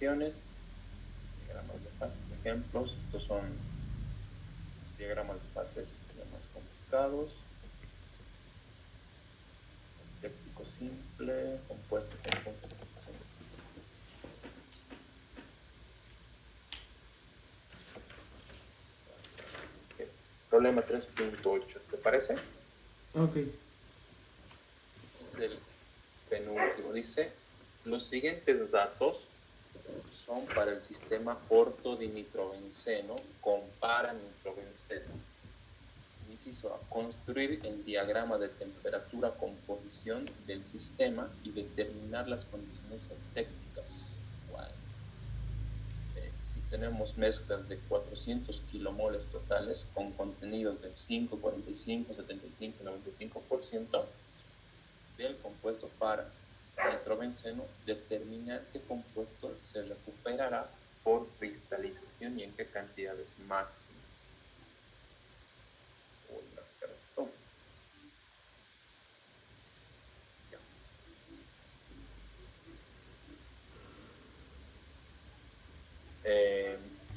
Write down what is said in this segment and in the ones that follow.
condiciones, diagramas de fases, ejemplos. Estos son diagramas de fases ya más complicados. Eutéptico simple, compuesto con punto. Okay. Problema 3.8, ¿te parece? Ok. Es el penúltimo. Dice, los siguientes datos son para el sistema ortodinitrobenceno con paranitrobenceno. Inciso A, construir el diagrama de temperatura composición del sistema y determinar las condiciones eutécticas. Wow. Si tenemos mezclas de 400 kilomoles totales con contenidos del 5, 45, 75, 95% del compuesto para nitrobenceno, determinar qué compuesto se recuperará por cristalización y en qué cantidades máximas. Voy a graficar esto.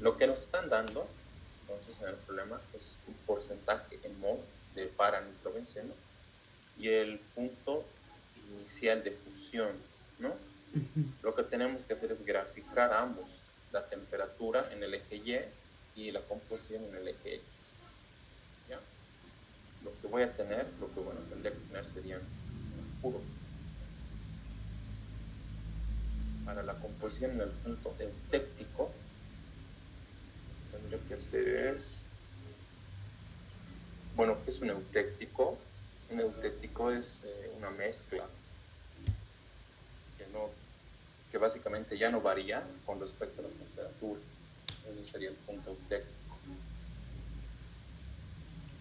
Lo que nos están dando entonces en el problema es un porcentaje en mol de paranitrobenceno y el punto inicial de fusión, ¿no? Lo que tenemos que hacer es graficar ambos, la temperatura en el eje Y y la composición en el eje X. ¿Ya? Lo que voy a tener, tendría que tener serían puro. Para la composición en el punto eutéptico, lo que tendría que hacer es, bueno, ¿qué es un eutéctico? Un eutéctico es una mezcla que básicamente ya no varía con respecto a la temperatura. Ese sería el punto eutéctico.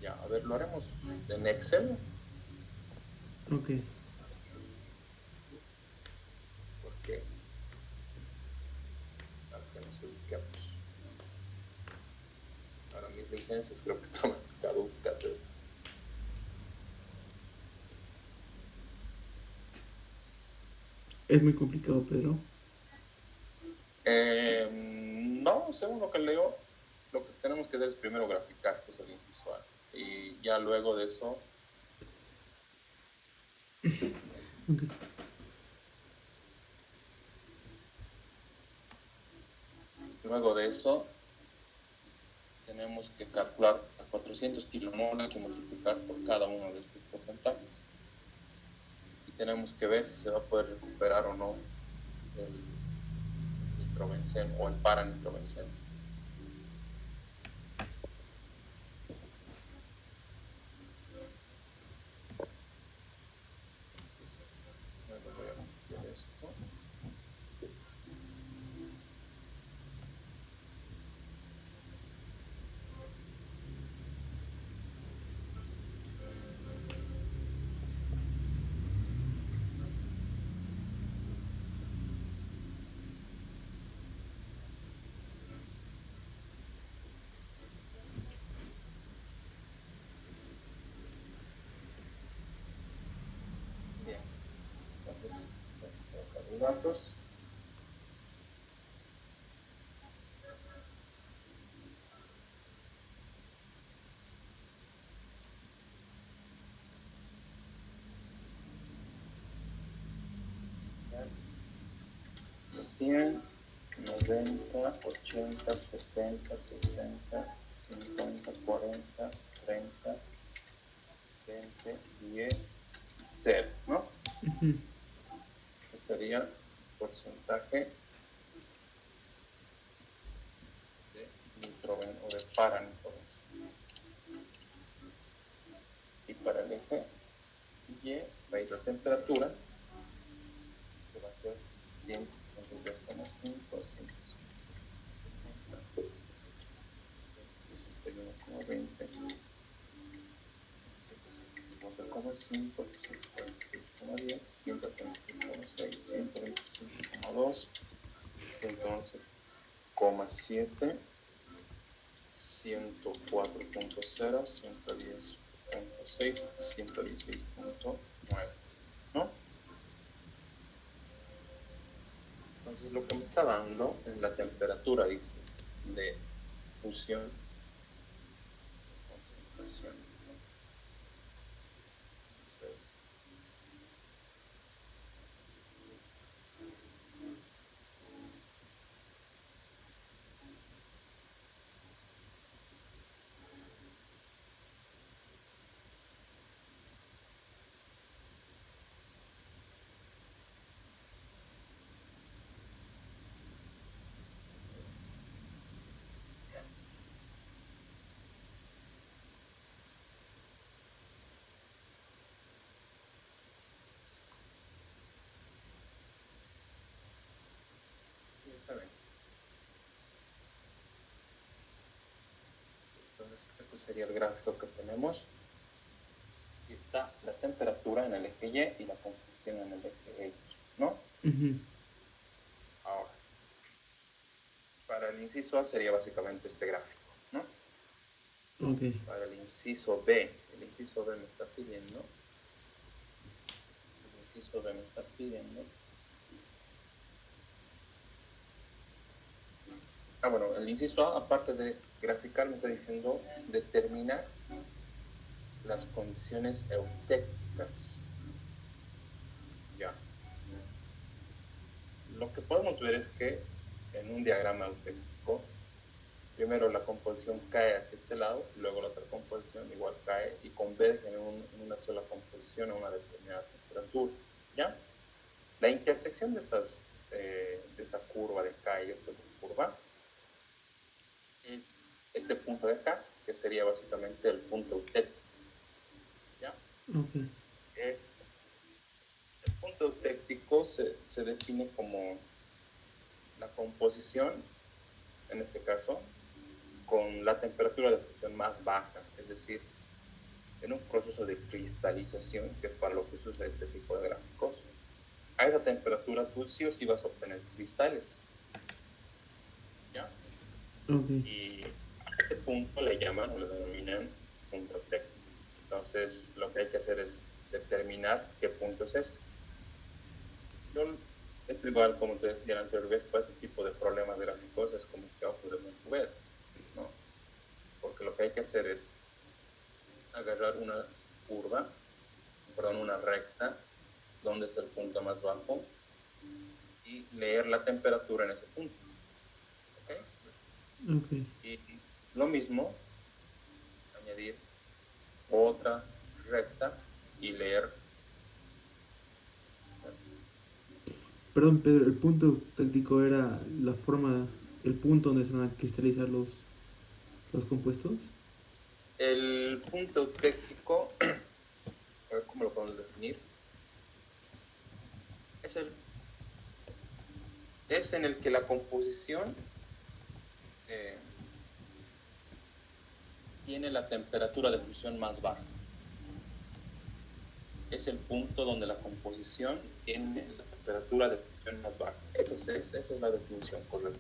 Ya, a ver, lo haremos en Excel. Ok. Porque para que nos ubiquemos. Ahora mis licencias creo que están caducas. Es muy complicado, Pedro. No, según lo que leo, lo que tenemos que hacer es primero graficar, que es el inciso A. Y ya luego de eso, Okay. tenemos que calcular a 400 kilomol, hay que multiplicar por cada uno de estos porcentajes. Y tenemos que ver si se va a poder recuperar o no el nitrobenceno o el paranitrobenceno. Entonces, luego voy a copiar esto. Bien, entonces, colocar los datos. Bien. 100, 90, 80, 70, 60, 50, 40, 30, 20, 10, 0, ¿no? Eso sería porcentaje de nitroben o de paranitrobenceno. Y para el eje Y va a ir la temperatura, que va a ser 133,5, 160, 161,20, 174,5, 146,10, 133,6, 125,2, 111,7, 104,0, 110,6, 116,9, ¿no? Entonces lo que me está dando es la temperatura, dice, de fusión, concentración. Entonces, sí, está bien. Entonces, este sería el gráfico que tenemos. Y está la temperatura en el eje Y y la combustión en el eje X, ¿no? Ujú. Ahora, para el inciso A sería básicamente este gráfico, ¿no? Ok. Para el inciso B me está pidiendo, bueno, el inciso A, aparte de graficar, me está diciendo determinar las condiciones eutécticas. Ya. Lo que podemos ver es que en un diagrama eutéctico, primero la composición cae hacia este lado, luego la otra composición igual cae y converge en una sola composición a una determinada temperatura, ¿ya? La intersección de esta curva de K y esta curva es este punto de acá, que sería básicamente el punto eutéctico, ¿ya? Ok. El punto eutéctico se define como la composición, en este caso, con la temperatura de fusión más baja, es decir, en un proceso de cristalización, que es para lo que se usa este tipo de gráficos, a esa temperatura tú sí o sí vas a obtener cristales, ¿ya? Ok. Y a ese punto le llaman o le denominan punto técnico. Entonces, lo que hay que hacer es determinar qué punto es ese. Yo, es igual, como te decía la anterior vez, para este tipo de problemas gráficos es como que ojo de buen cubero, ¿no? Porque lo que hay que hacer es agarrar una curva, perdón, una recta, donde es el punto más bajo, y leer la temperatura en ese punto. ¿Ok? Ok. Y lo mismo, añadir otra recta y leer. Perdón, Pedro, el punto táctico era la forma, el punto donde se van a cristalizar los compuestos. El punto técnico, a ver cómo lo podemos definir, es en el que la composición eh, tiene la temperatura de fusión más baja. Es el punto donde la composición tiene la temperatura de fusión más baja. Esa es la definición correcta.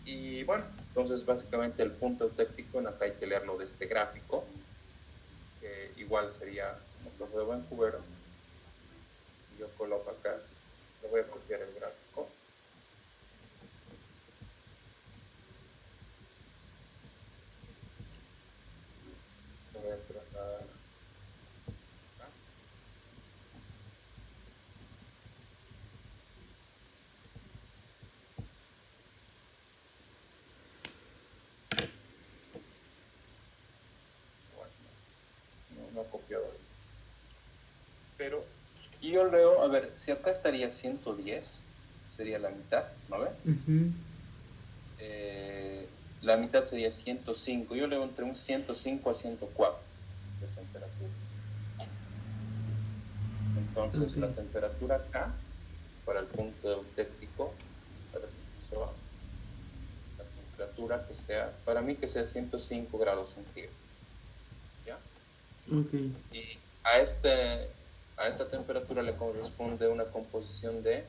Y bueno, entonces básicamente el punto técnico, en acá hay que leerlo de este gráfico, que igual sería como que de Vancouver. Si yo coloco acá, le voy a copiar el gráfico. Lo voy a trasladar acá. Bueno, no ha copiado. Pero yo leo, a ver, si acá estaría 110, sería la mitad, ¿no ve? Ujú. La mitad sería 105. Yo leo entre un 105 a 104 de temperatura. Entonces, Ok. la temperatura acá, para el punto eutéctico, para la temperatura que sea, para mí que sea 105 grados centígrados, ¿ya? Ok. Y a esta temperatura le corresponde una composición de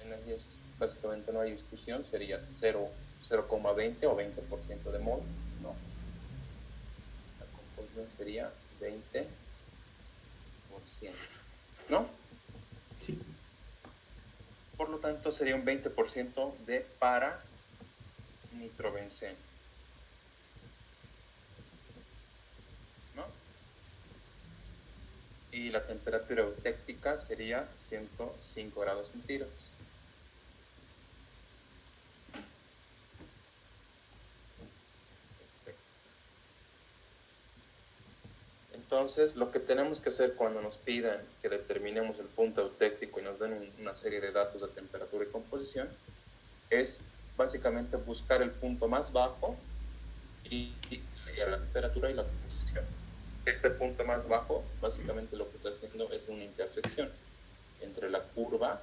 energías, básicamente no hay discusión, sería 0,20 o 20% de mol, ¿no? La composición sería 20%, ¿no? Sí. Por lo tanto, sería un 20% de para-nitrobenceno, ¿no? Y la temperatura eutéctica sería 105 grados centígrados. Entonces, lo que tenemos que hacer cuando nos pidan que determinemos el punto eutéctico y nos den una serie de datos de temperatura y composición es básicamente buscar el punto más bajo y la temperatura y la composición. Este punto más bajo, básicamente lo que está haciendo es una intersección entre la curva,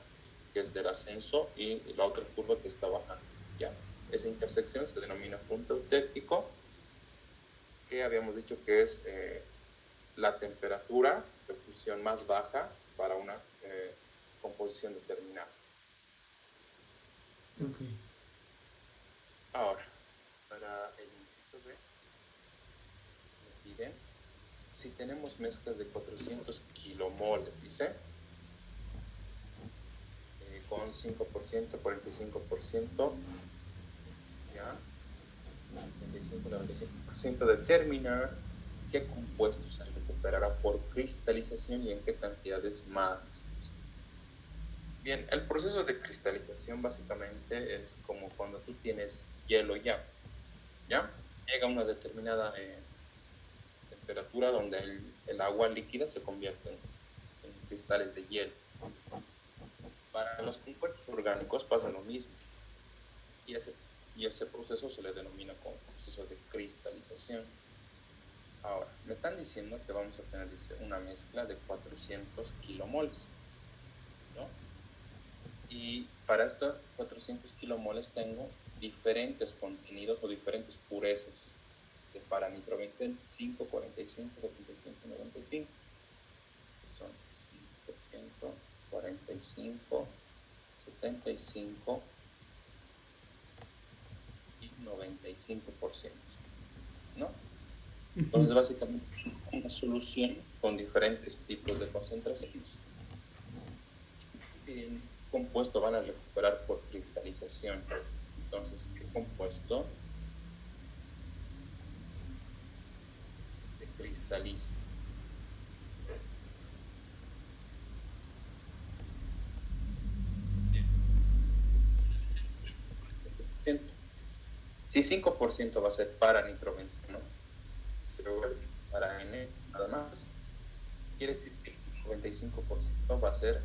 que es del ascenso, y la otra curva que está bajando. ¿Ya? Esa intersección se denomina punto eutéctico, que habíamos dicho que es la temperatura de fusión más baja para una composición determinada. Ok. Ahora, para el inciso B, me piden si tenemos mezclas de 400 kilomoles, dice, con 5%, 45%, ¿ya? 75-95%, determinar qué compuesto se recuperará por cristalización y en qué cantidades máximas. Bien, el proceso de cristalización básicamente es como cuando tú tienes hielo ¿ya? Llega a una determinada temperatura donde el agua líquida se convierte en cristales de hielo. Para los compuestos orgánicos pasa lo mismo. Y ese proceso se le denomina como proceso de cristalización. Ahora, me están diciendo que vamos a tener una mezcla de 400 kilomoles, ¿no? Y para estos 400 kilomoles tengo diferentes contenidos o diferentes purezas de para-nitrobenceno, 5, 45, 75, 95, que son 5%, 45, 75 y 95%, ¿no? Entonces, básicamente, una solución con diferentes tipos de concentraciones. ¿Qué compuesto van a recuperar por cristalización? Entonces, ¿qué compuesto se cristaliza? Si 5% va a ser para nitrobenceno, pero para N nada más, quiere decir que el 95% va a ser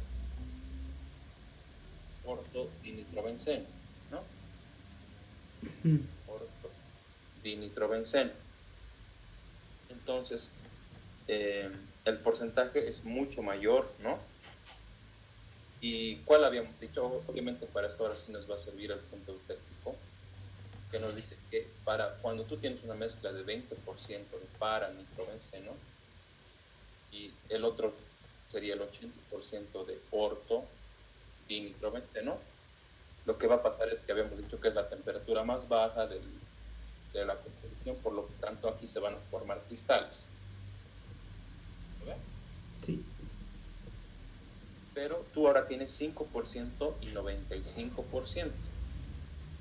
ortodinitrobenceno, ¿no? Ortodinitrobenceno. Entonces, el porcentaje es mucho mayor, ¿no? ¿Y cuál habíamos dicho? Obviamente para esto ahora sí nos va a servir el punto eutéctico, que nos dice que para cuando tú tienes una mezcla de 20% de para-nitrobenceno y el otro sería el 80% de ortodinitrobenceno, lo que va a pasar es que habíamos dicho que es la temperatura más baja de la composición, por lo tanto aquí se van a formar cristales. ¿Verdad? Sí. Pero tú ahora tienes 5% y 95%.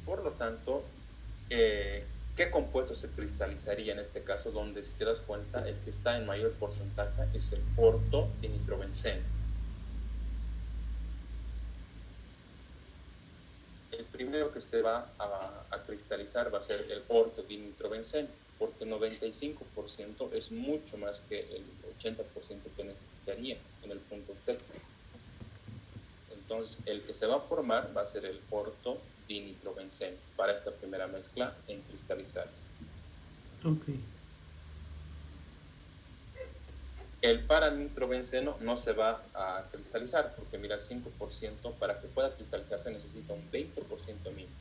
Por lo tanto, ¿qué compuesto se cristalizaría en este caso? Donde, si te das cuenta, el que está en mayor porcentaje es el ortodinitrobenceno. El primero que se va a cristalizar va a ser el ortodinitrobenceno, porque 95% es mucho más que el 80% que necesitaría en el punto técnico. Entonces, el que se va a formar va a ser el ortodinitrobenceno para esta primera mezcla en cristalizarse. Ok. El para-nitrobenceno no se va a cristalizar, porque mira, 5% para que pueda cristalizarse necesita un 20% mínimo.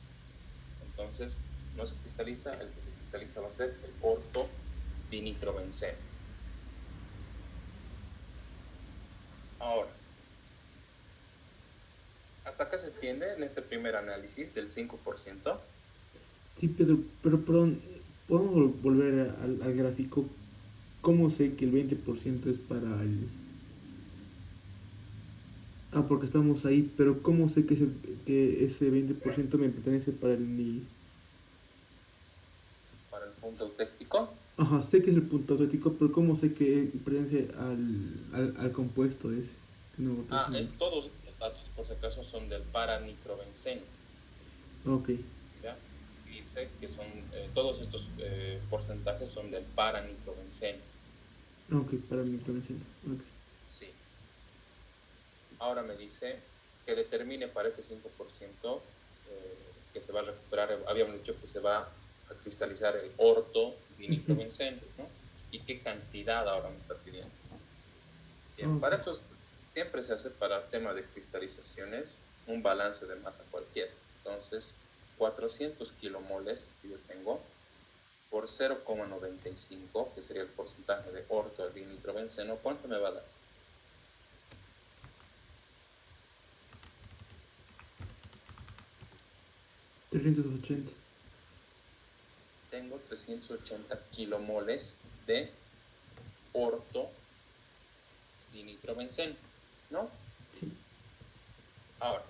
Entonces, no se cristaliza, el que se cristaliza va a ser el ortodinitrobenceno. Ahora, hasta acá se entiende en este primer análisis del 5%. Sí, Pedro, pero perdón, ¿podemos volver al gráfico? ¿cómo sé que el 20% es para el... Ah, porque estamos ahí, pero ¿cómo sé que ese 20% me pertenece para el... Para el punto eutéctico. Ajá, sé que es el punto auténtico, pero ¿cómo sé que pertenece al compuesto ese? Que no me acuerdo su nombre. Todos los datos, por si acaso, son del paranitrobenceno. Ok, ¿Ya? Dice que son, todos estos porcentajes son del paranitrobenceno. ok, para mí conociendo. Ok. Sí. Ahora me dice que determine para este 5% que se va a recuperar, habíamos dicho que se va a cristalizar el orto dinitrobenceno, ¿no? Y qué cantidad ahora me está pidiendo. Bien, Ok. para esto siempre se hace para el tema de cristalizaciones un balance de masa cualquiera. Entonces, 400 kilomoles que yo tengo por 0,95, que sería el porcentaje de orto al dinitrobenceno, ¿cuánto me va a dar? 380. Tengo 380 kilomoles de orto dinitrobenceno, ¿no? Sí. Ahora,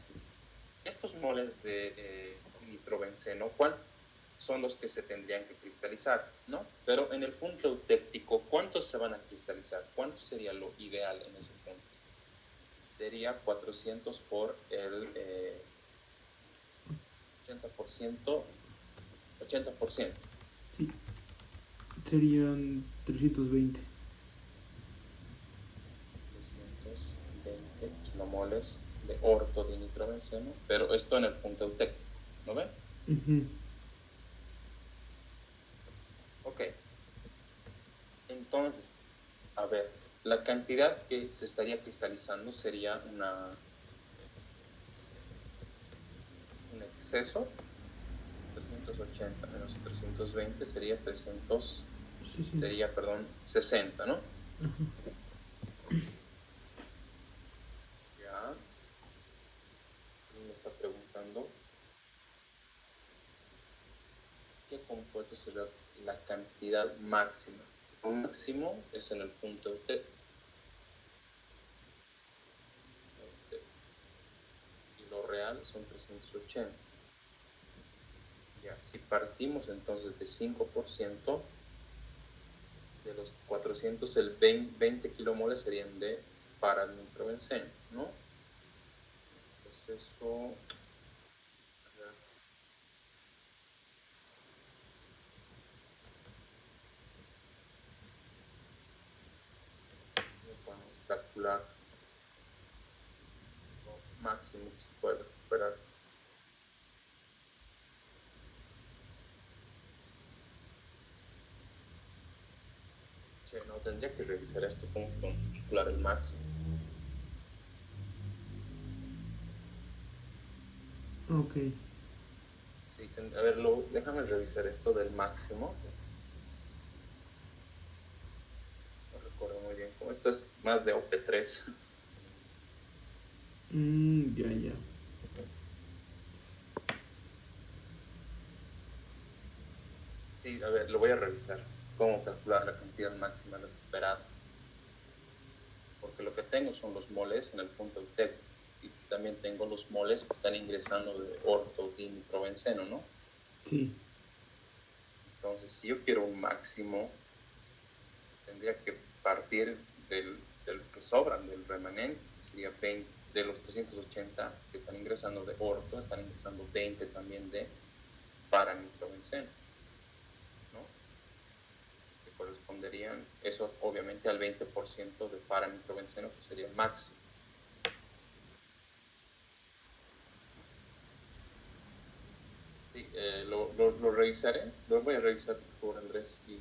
estos moles de nitrobenceno, ¿cuál son los que se tendrían que cristalizar, ¿no? Pero en el punto eutéptico, ¿cuántos se van a cristalizar? ¿Cuánto sería lo ideal en ese punto? Sería 400 por el 80%, 80%. Sí. Serían 320. 320 kilomoles de orto de nitrobenceno, pero esto en el punto eutéptico, ¿no ven? Ujú. Ok, entonces, a ver, la cantidad que se estaría cristalizando sería un exceso, 380 menos 320 sería 60. perdón, 60, ¿no? Ajá. Ya, me está preguntando qué compuesto será la cantidad máxima. Lo máximo es en el punto T. Y lo real son 380. Ya, si partimos entonces de 5%, de los 400, el 20 kilomoles serían de paranitrobenceno, ¿no? Entonces eso, a ver, ¿cómo podemos calcular lo máximo que se puede recuperar? Che, no, tendría que revisar esto, cómo podemos calcular el máximo. Ok. Sí, a ver, déjame revisar esto del máximo. No recuerdo muy bien cómo. Esto es más de OP3. Ya, ya. Sí, a ver, lo voy a revisar. Cómo calcular la cantidad máxima recuperada. Porque lo que tengo son los moles en el punto UTEC. Y también tengo los moles que están ingresando de ortodinitrobenceno, ¿no? Sí. Entonces, si yo quiero un máximo, tendría que partir del que sobran, del remanente, que sería 20, de los 380 que están ingresando de orto, están ingresando 20 también de paranitrobenceno, ¿no? Que corresponderían, eso obviamente al 20% de paranitrobenceno, que sería el máximo. Sí, lo revisaré, lo voy a revisar por Andrés y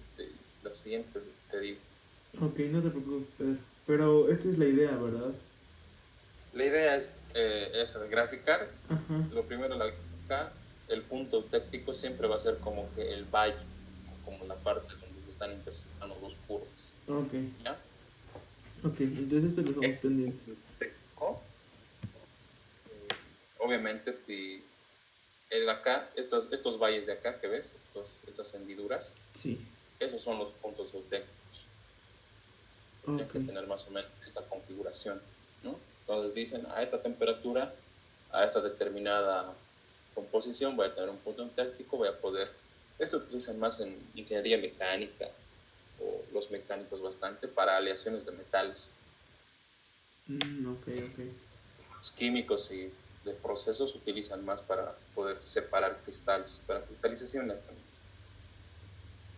la siguiente te digo. Ok, no te preocupes, Pedro. Pero esta es la idea, ¿verdad? La idea es graficar. Ajá. Lo primero, la gráfica, el punto técnico siempre va a ser como que el valle, como la parte donde se están intersecando dos curvas. Ok. ¿Ya? Ok, entonces esto lo dejamos Este pendiente. punto técnico, obviamente, si el acá, estos valles de acá que ves, estas hendiduras, Sí. esos son los puntos técnicos. Tendría Ok. que tener más o menos esta configuración, ¿no? Entonces dicen, a esta temperatura, a esta determinada composición, voy a tener un punto entáctico, voy a poder... Esto utilizan más en ingeniería mecánica, o los mecánicos bastante, para aleaciones de metales. Ok, ok. Los químicos y de procesos utilizan más para poder separar cristales, para cristalización. Ok.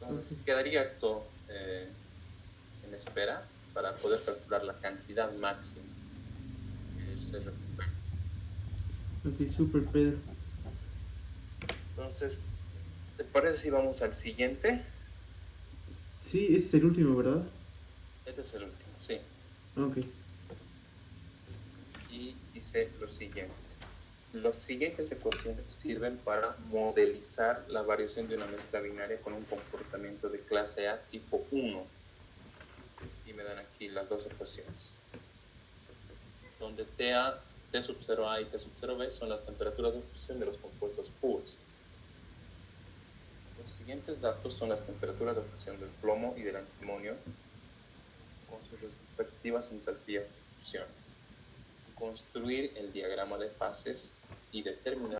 Entonces quedaría esto en espera para poder calcular la cantidad máxima que se recupera. Ok, super Pedro. Entonces, ¿te parece si vamos al siguiente? Sí, ese es el último, ¿verdad? Este es el último, sí. Ok. Y dice lo siguiente. Los siguientes ecuaciones sirven para modelizar la variación de una mezcla binaria con un comportamiento de clase A tipo 1. Y me dan aquí las dos ecuaciones. Donde T sub 0A y T sub 0B son las temperaturas de fusión de los compuestos puros. Los siguientes datos son las temperaturas de fusión del plomo y del antimonio con sus respectivas entalpías de fusión. Construir el diagrama de fases y determinar